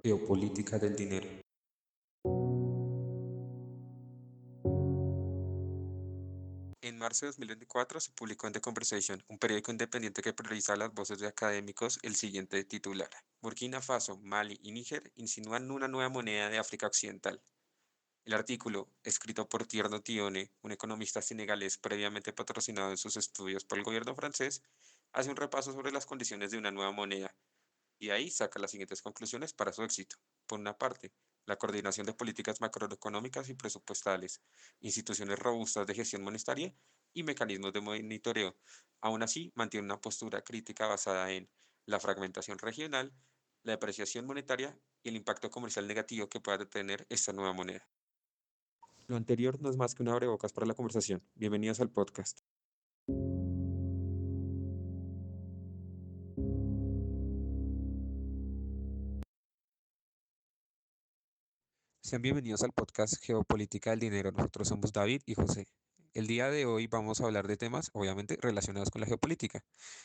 Geopolítica del dinero. En marzo de 2024 se publicó en The Conversation, un periódico independiente que prioriza las voces de académicos, el siguiente titular: Burkina Faso, Mali y Níger insinúan una nueva moneda de África Occidental. El artículo, escrito por Tierno Tione, un economista senegalés previamente patrocinado en sus estudios por el gobierno francés, hace un repaso sobre las condiciones de una nueva moneda y ahí saca las siguientes conclusiones para su éxito. Por una parte, la coordinación de políticas macroeconómicas y presupuestales, instituciones robustas de gestión monetaria y mecanismos de monitoreo. Aún así, mantiene una postura crítica basada en la fragmentación regional, la depreciación monetaria y el impacto comercial negativo que pueda tener esta nueva moneda. Lo anterior no es más que un abrebocas para la conversación. Bienvenidos al podcast. Sean bienvenidos al podcast Geopolítica del Dinero. Nosotros somos David y José. El día de hoy vamos a hablar de temas, obviamente, relacionados con la geopolítica.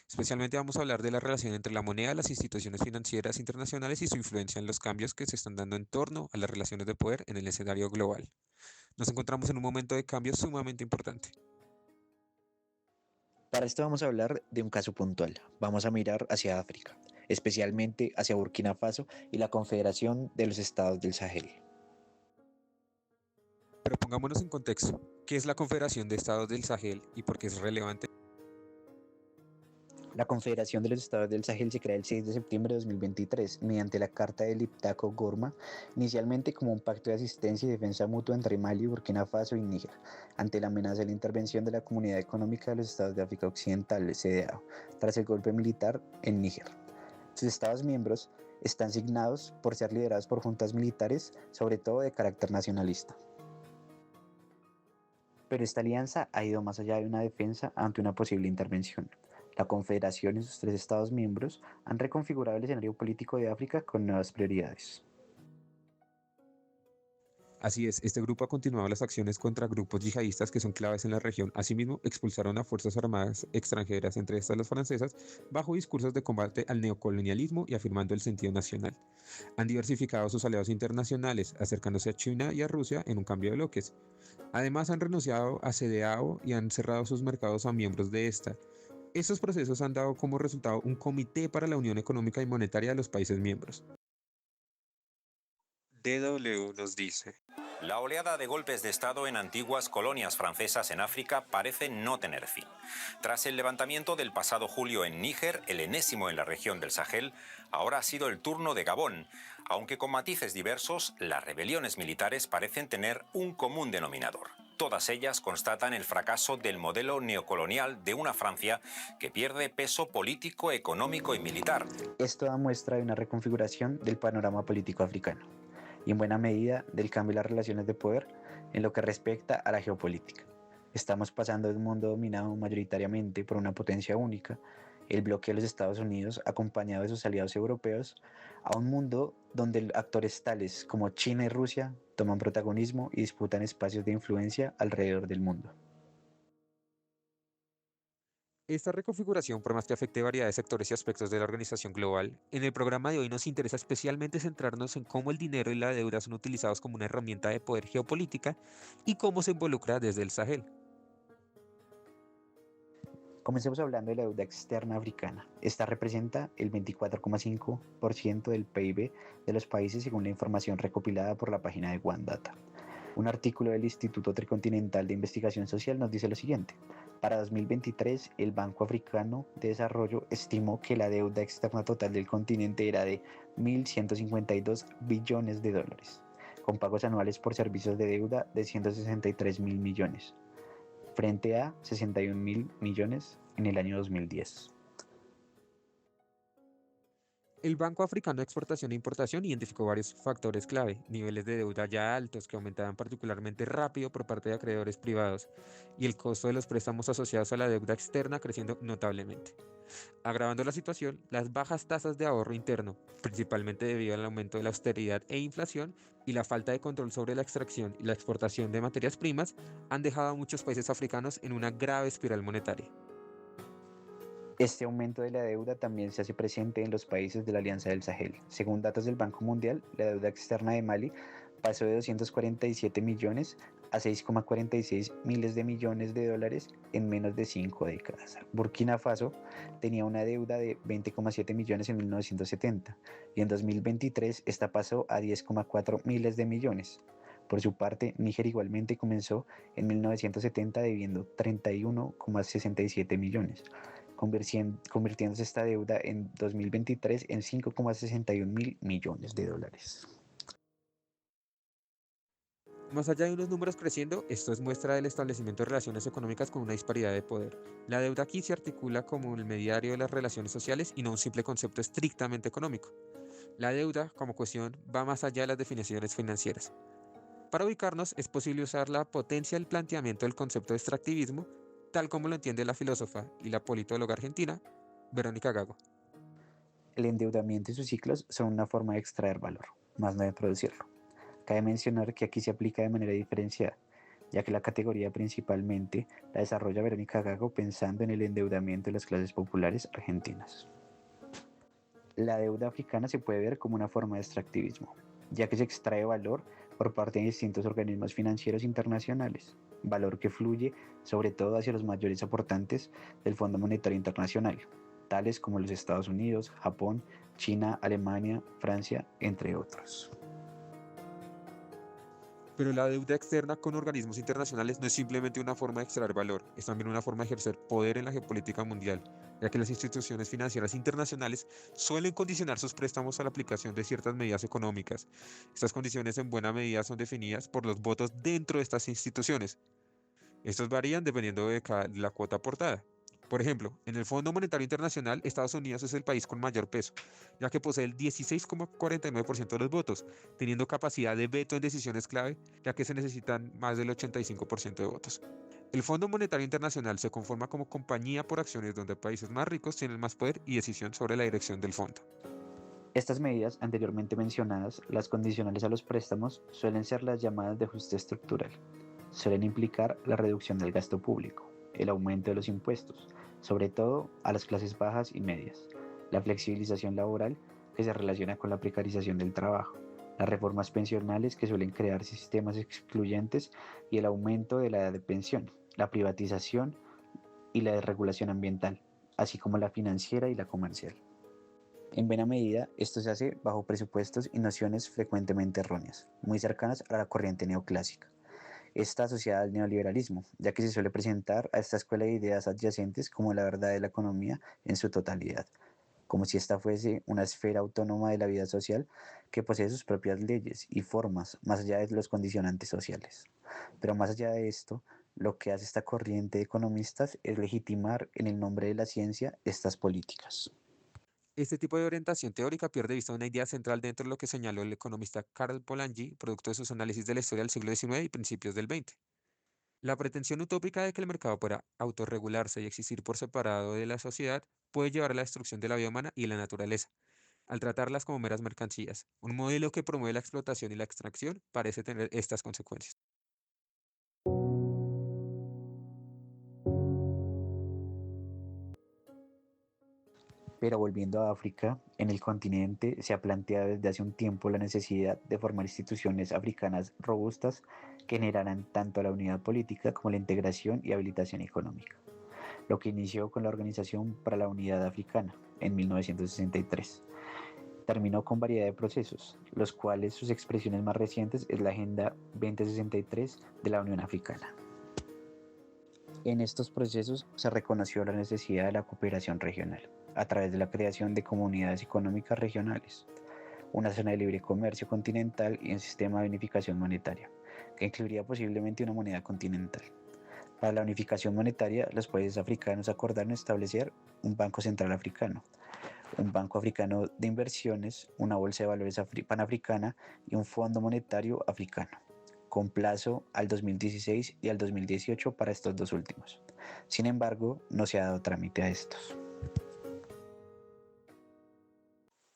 Especialmente vamos a hablar de la relación entre la moneda, las instituciones financieras internacionales y su influencia en los cambios que se están dando en torno a las relaciones de poder en el escenario global. Nos encontramos en un momento de cambio sumamente importante. Para esto vamos a hablar de un caso puntual. Vamos a mirar hacia África, especialmente hacia Burkina Faso y la Confederación de los Estados del Sahel. Pero pongámonos en contexto. ¿Qué es la Confederación de Estados del Sahel y por qué es relevante? La Confederación de los Estados del Sahel se crea el 6 de septiembre de 2023 mediante la Carta de Liptako-Gorma, inicialmente como un pacto de asistencia y defensa mutua entre Mali, Burkina Faso y Níger, ante la amenaza de la intervención de la Comunidad Económica de los Estados de África Occidental, CEDEAO, tras el golpe militar en Níger. Sus Estados miembros están signados por ser liderados por juntas militares, sobre todo de carácter nacionalista. Pero esta alianza ha ido más allá de una defensa ante una posible intervención. La Confederación y sus 3 Estados miembros han reconfigurado el escenario político de África con nuevas prioridades. Así es, este grupo ha continuado las acciones contra grupos yihadistas que son claves en la región. Asimismo, expulsaron a fuerzas armadas extranjeras, entre estas las francesas, bajo discursos de combate al neocolonialismo y afirmando el sentido nacional. Han diversificado sus aliados internacionales, acercándose a China y a Rusia en un cambio de bloques. Además, han renunciado a CEDEAO y han cerrado sus mercados a miembros de esta. Estos procesos han dado como resultado un comité para la Unión Económica y Monetaria de los países miembros. DW nos dice: La oleada de golpes de Estado en antiguas colonias francesas en África parece no tener fin. Tras el levantamiento del pasado julio en Níger, el enésimo en la región del Sahel, ahora ha sido el turno de Gabón. Aunque con matices diversos, las rebeliones militares parecen tener un común denominador. Todas ellas constatan el fracaso del modelo neocolonial de una Francia que pierde peso político, económico y militar. Esto da muestra de una reconfiguración del panorama político africano y en buena medida del cambio de las relaciones de poder en lo que respecta a la geopolítica. Estamos pasando de un mundo dominado mayoritariamente por una potencia única, el bloque de los Estados Unidos, acompañado de sus aliados europeos, a un mundo donde actores tales como China y Rusia toman protagonismo y disputan espacios de influencia alrededor del mundo. Esta reconfiguración, por más que afecte variedad de sectores y aspectos de la organización global, en el programa de hoy nos interesa especialmente centrarnos en cómo el dinero y la deuda son utilizados como una herramienta de poder geopolítica y cómo se involucra desde el Sahel. Comencemos hablando de la deuda externa africana. Esta representa el 24,5% del PIB de los países según la información recopilada por la página de One Data. Un artículo del Instituto Tricontinental de Investigación Social nos dice lo siguiente. Para 2023, el Banco Africano de Desarrollo estimó que la deuda externa total del continente era de 1.152 billones de dólares, con pagos anuales por servicios de deuda de 163.000 millones, frente a 61.000 millones en el año 2010. El Banco Africano de Exportación e Importación identificó varios factores clave: niveles de deuda ya altos que aumentaban particularmente rápido por parte de acreedores privados y el costo de los préstamos asociados a la deuda externa creciendo notablemente. Agravando la situación, las bajas tasas de ahorro interno, principalmente debido al aumento de la austeridad e inflación y la falta de control sobre la extracción y la exportación de materias primas, han dejado a muchos países africanos en una grave espiral monetaria. Este aumento de la deuda también se hace presente en los países de la Alianza del Sahel. Según datos del Banco Mundial, la deuda externa de Mali pasó de 247 millones a 6,46 miles de millones de dólares en menos de 5 décadas. Burkina Faso tenía una deuda de 20,7 millones en 1970 y en 2023 esta pasó a 10,4 miles de millones. Por su parte, Níger igualmente comenzó en 1970 debiendo 31,67 millones, convirtiéndose esta deuda en 2023 en 5,61 mil millones de dólares. Más allá de unos números creciendo, esto es muestra del establecimiento de relaciones económicas con una disparidad de poder. La deuda aquí se articula como el mediario de las relaciones sociales y no un simple concepto estrictamente económico. La deuda, como cuestión, va más allá de las definiciones financieras. Para ubicarnos, es posible usar la potencia del planteamiento del concepto de extractivismo, tal como lo entiende la filósofa y la politóloga argentina, Verónica Gago. El endeudamiento y sus ciclos son una forma de extraer valor, más no de producirlo. Cabe mencionar que aquí se aplica de manera diferenciada, ya que la categoría principalmente la desarrolla Verónica Gago pensando en el endeudamiento de las clases populares argentinas. La deuda africana se puede ver como una forma de extractivismo, ya que se extrae valor por parte de distintos organismos financieros internacionales, valor que fluye sobre todo hacia los mayores aportantes del Fondo Monetario Internacional, tales como los Estados Unidos, Japón, China, Alemania, Francia, entre otros. Pero la deuda externa con organismos internacionales no es simplemente una forma de extraer valor, es también una forma de ejercer poder en la geopolítica mundial, ya que las instituciones financieras internacionales suelen condicionar sus préstamos a la aplicación de ciertas medidas económicas. Estas condiciones en buena medida son definidas por los votos dentro de estas instituciones. Estos varían dependiendo de la cuota aportada. Por ejemplo, en el Fondo Monetario Internacional, Estados Unidos es el país con mayor peso, ya que posee el 16,49% de los votos, teniendo capacidad de veto en decisiones clave, ya que se necesitan más del 85% de votos. El Fondo Monetario Internacional se conforma como compañía por acciones donde países más ricos tienen más poder y decisión sobre la dirección del fondo. Estas medidas anteriormente mencionadas, las condicionales a los préstamos, suelen ser las llamadas de ajuste estructural. Suelen implicar la reducción del gasto público, el aumento de los impuestos, sobre todo a las clases bajas y medias, la flexibilización laboral que se relaciona con la precarización del trabajo, las reformas pensionales que suelen crear sistemas excluyentes y el aumento de la edad de pensión, la privatización y la desregulación ambiental, así como la financiera y la comercial. En buena medida, esto se hace bajo presupuestos y nociones frecuentemente erróneas, muy cercanas a la corriente neoclásica. Está asociada al neoliberalismo, ya que se suele presentar a esta escuela de ideas adyacentes como la verdad de la economía en su totalidad, como si esta fuese una esfera autónoma de la vida social que posee sus propias leyes y formas más allá de los condicionantes sociales. Pero más allá de esto, lo que hace esta corriente de economistas es legitimar en el nombre de la ciencia estas políticas. Este tipo de orientación teórica pierde de vista una idea central dentro de lo que señaló el economista Karl Polanyi, producto de sus análisis de la historia del siglo XIX y principios del XX. La pretensión utópica de que el mercado pueda autorregularse y existir por separado de la sociedad puede llevar a la destrucción de la vida humana y la naturaleza, al tratarlas como meras mercancías. Un modelo que promueve la explotación y la extracción parece tener estas consecuencias. Pero volviendo a África, en el continente se ha planteado desde hace un tiempo la necesidad de formar instituciones africanas robustas que generaran tanto la unidad política como la integración y habilitación económica, lo que inició con la Organización para la Unidad Africana en 1963. Terminó con variedad de procesos, los cuales sus expresiones más recientes es la Agenda 2063 de la Unión Africana. En estos procesos se reconoció la necesidad de la cooperación regional, a través de la creación de comunidades económicas regionales, una zona de libre comercio continental y un sistema de unificación monetaria, que incluiría posiblemente una moneda continental. Para la unificación monetaria, los países africanos acordaron establecer un Banco Central Africano, un Banco Africano de Inversiones, una Bolsa de Valores Panafricana y un Fondo Monetario Africano, con plazo al 2016 y al 2018 para estos dos últimos. Sin embargo, no se ha dado trámite a estos.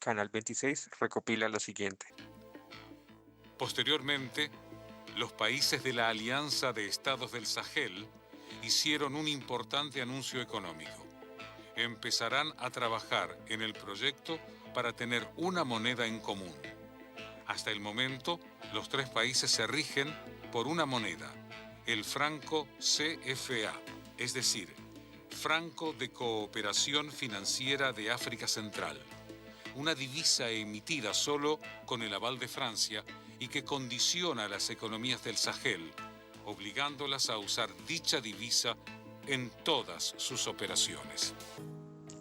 Canal 26 recopila lo siguiente. Posteriormente, los países de la Alianza de Estados del Sahel hicieron un importante anuncio económico. empezarán a trabajar en el proyecto para tener una moneda en común. Hasta el momento, los tres países se rigen por una moneda, el franco CFA, es decir, Franco de Cooperación Financiera de África Central, una divisa emitida solo con el aval de Francia y que condiciona a las economías del Sahel, obligándolas a usar dicha divisa en todas sus operaciones.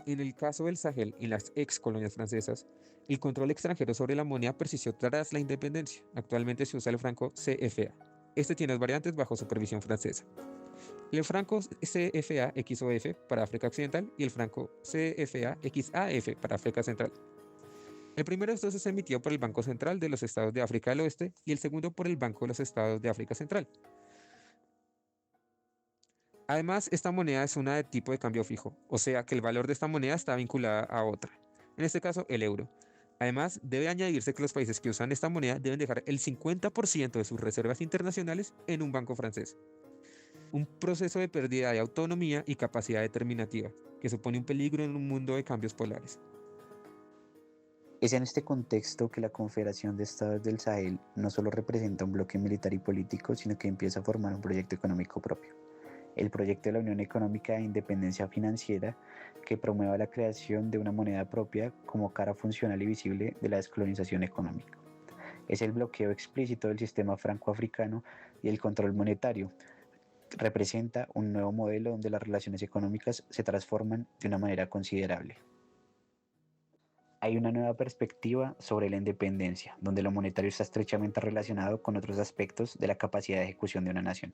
En el caso del Sahel y las ex colonias francesas, el control extranjero sobre la moneda persistió tras la independencia. Actualmente se usa el franco CFA. Este tiene dos variantes bajo supervisión francesa. El franco CFA XOF para África Occidental y el franco CFA XAF para África Central. El primero de estos es emitido por el Banco Central de los Estados de África del Oeste y el segundo por el Banco de los Estados de África Central. Además, esta moneda es una de tipo de cambio fijo, o sea que el valor de esta moneda está vinculada a otra, en este caso el euro. Además, debe añadirse que los países que usan esta moneda deben dejar el 50% de sus reservas internacionales en un banco francés. Un proceso de pérdida de autonomía y capacidad determinativa, que supone un peligro en un mundo de cambios polares. Es en este contexto que la Confederación de Estados del Sahel no solo representa un bloque militar y político, sino que empieza a formar un proyecto económico propio. El proyecto de la Unión Económica e Independencia Financiera, que promueva la creación de una moneda propia como cara funcional y visible de la descolonización económica. Es el bloqueo explícito del sistema franco-africano y el control monetario. Representa un nuevo modelo donde las relaciones económicas se transforman de una manera considerable. Hay una nueva perspectiva sobre la independencia, donde lo monetario está estrechamente relacionado con otros aspectos de la capacidad de ejecución de una nación.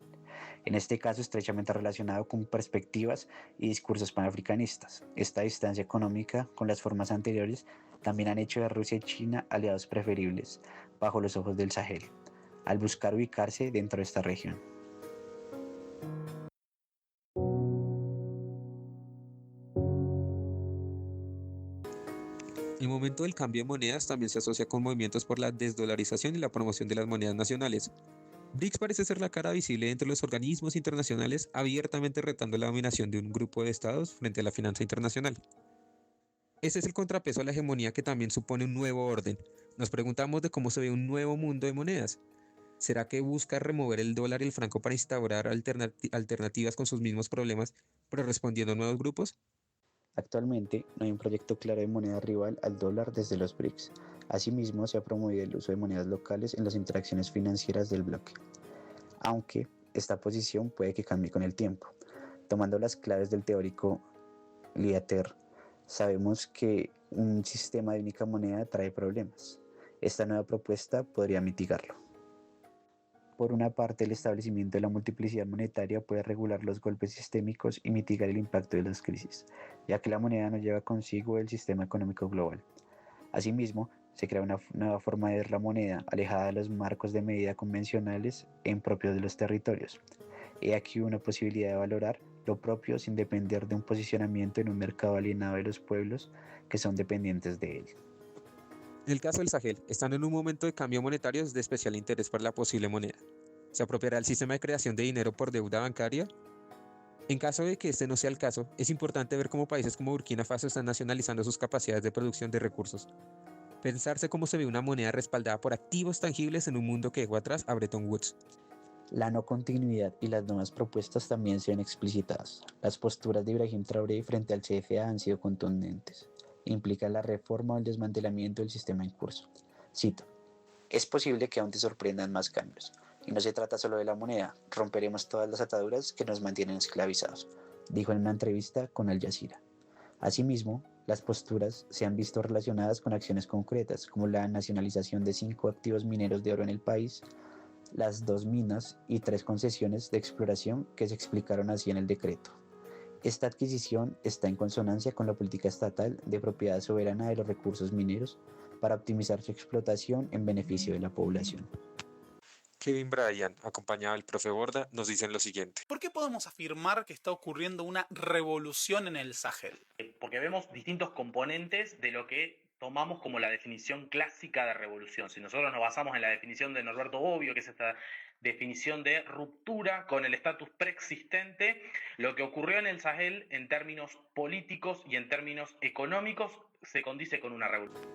En este caso, estrechamente relacionado con perspectivas y discursos panafricanistas. Esta distancia económica con las formas anteriores también han hecho de Rusia y China aliados preferibles bajo los ojos del Sahel, al buscar ubicarse dentro de esta región. El momento del cambio de monedas también se asocia con movimientos por la desdolarización y la promoción de las monedas nacionales. BRICS parece ser la cara visible entre los organismos internacionales, abiertamente retando la dominación de un grupo de estados frente a la finanza internacional. Ese es el contrapeso a la hegemonía que también supone un nuevo orden. Nos preguntamos de cómo se ve un nuevo mundo de monedas. ¿Será que busca remover el dólar y el franco para instaurar alternativas con sus mismos problemas, pero respondiendo a nuevos grupos? Actualmente no hay un proyecto claro de moneda rival al dólar desde los BRICS. Asimismo, se ha promovido el uso de monedas locales en las interacciones financieras del bloque, aunque esta posición puede que cambie con el tiempo. Tomando las claves del teórico Liater, sabemos que un sistema de única moneda trae problemas. Esta nueva propuesta podría mitigarlo. Por una parte, el establecimiento de la multiplicidad monetaria puede regular los golpes sistémicos y mitigar el impacto de las crisis, ya que la moneda no lleva consigo el sistema económico global. Asimismo, se crea una nueva forma de ver la moneda, alejada de los marcos de medida convencionales e impropios de los territorios. He aquí una posibilidad de valorar lo propio sin depender de un posicionamiento en un mercado alienado de los pueblos que son dependientes de él. En el caso del Sahel, están en un momento de cambio monetario de especial interés para la posible moneda. ¿Se apropiará el sistema de creación de dinero por deuda bancaria? En caso de que este no sea el caso, es importante ver cómo países como Burkina Faso están nacionalizando sus capacidades de producción de recursos. Pensarse cómo se ve una moneda respaldada por activos tangibles en un mundo que dejó atrás a Bretton Woods. La no continuidad y las nuevas propuestas también se ven explicitadas. Las posturas de Ibrahim Traoré frente al CFA han sido contundentes. Implican la reforma o el desmantelamiento del sistema en curso. Cito: es posible que aún te sorprendan más cambios. Y no se trata solo de la moneda, romperemos todas las ataduras que nos mantienen esclavizados, dijo en una entrevista con Al Jazeera. Asimismo, las posturas se han visto relacionadas con acciones concretas, como la nacionalización de 5 activos mineros de oro en el país, las 2 minas y 3 concesiones de exploración que se explicaron así en el decreto. Esta adquisición está en consonancia con la política estatal de propiedad soberana de los recursos mineros para optimizar su explotación en beneficio de la población. Kevin Bryan, acompañado del profe Borda, nos dicen lo siguiente. ¿Por qué podemos afirmar que está ocurriendo una revolución en el Sahel? Porque vemos distintos componentes de lo que tomamos como la definición clásica de revolución. Si nosotros nos basamos en la definición de Norberto Bobbio, que es esta definición de ruptura con el estatus preexistente, lo que ocurrió en el Sahel en términos políticos y en términos económicos se condice con una revolución.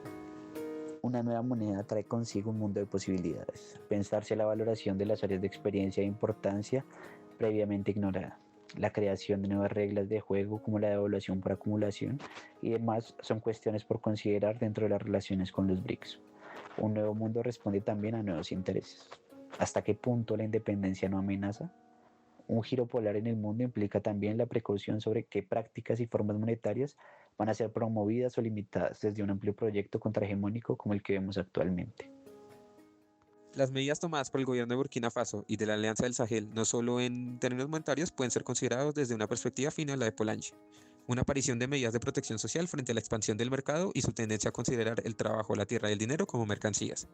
Una nueva moneda trae consigo un mundo de posibilidades, pensarse la valoración de las áreas de experiencia e importancia previamente ignorada. La creación de nuevas reglas de juego como la devaluación por acumulación y demás son cuestiones por considerar dentro de las relaciones con los BRICS. Un nuevo mundo responde también a nuevos intereses. ¿Hasta qué punto la independencia no amenaza? Un giro polar en el mundo implica también la precaución sobre qué prácticas y formas monetarias van a ser promovidas o limitadas desde un amplio proyecto contrahegemónico como el que vemos actualmente. Las medidas tomadas por el gobierno de Burkina Faso y de la Alianza del Sahel, no solo en términos monetarios, pueden ser considerados desde una perspectiva fina a la de Polanyi. Una aparición de medidas de protección social frente a la expansión del mercado y su tendencia a considerar el trabajo, la tierra y el dinero como mercancías.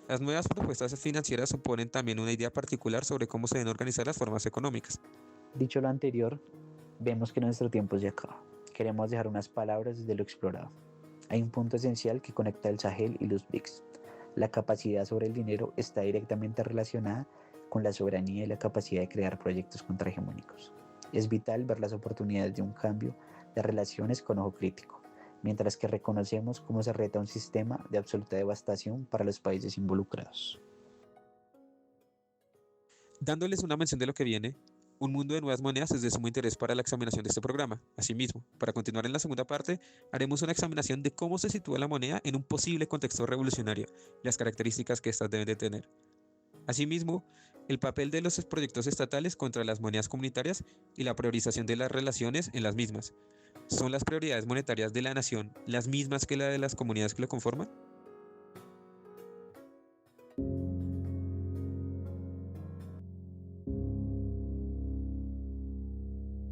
Las nuevas propuestas financieras suponen también una idea particular sobre cómo se deben organizar las formas económicas. Dicho lo anterior, vemos que nuestro tiempo se acaba. Queremos dejar unas palabras desde lo explorado. Hay un punto esencial que conecta el Sahel y los BRICS. La capacidad sobre el dinero está directamente relacionada con la soberanía y la capacidad de crear proyectos contrahegemónicos. Es vital ver las oportunidades de un cambio de relaciones con ojo crítico, mientras que reconocemos cómo se reta un sistema de absoluta devastación para los países involucrados. Dándoles una mención de lo que viene, un mundo de nuevas monedas es de sumo interés para la examinación de este programa. Asimismo, para continuar en la segunda parte, haremos una examinación de cómo se sitúa la moneda en un posible contexto revolucionario y las características que éstas deben de tener. Asimismo, el papel de los proyectos estatales contra las monedas comunitarias y la priorización de las relaciones en las mismas. ¿Son las prioridades monetarias de la nación las mismas que la de las comunidades que lo conforman?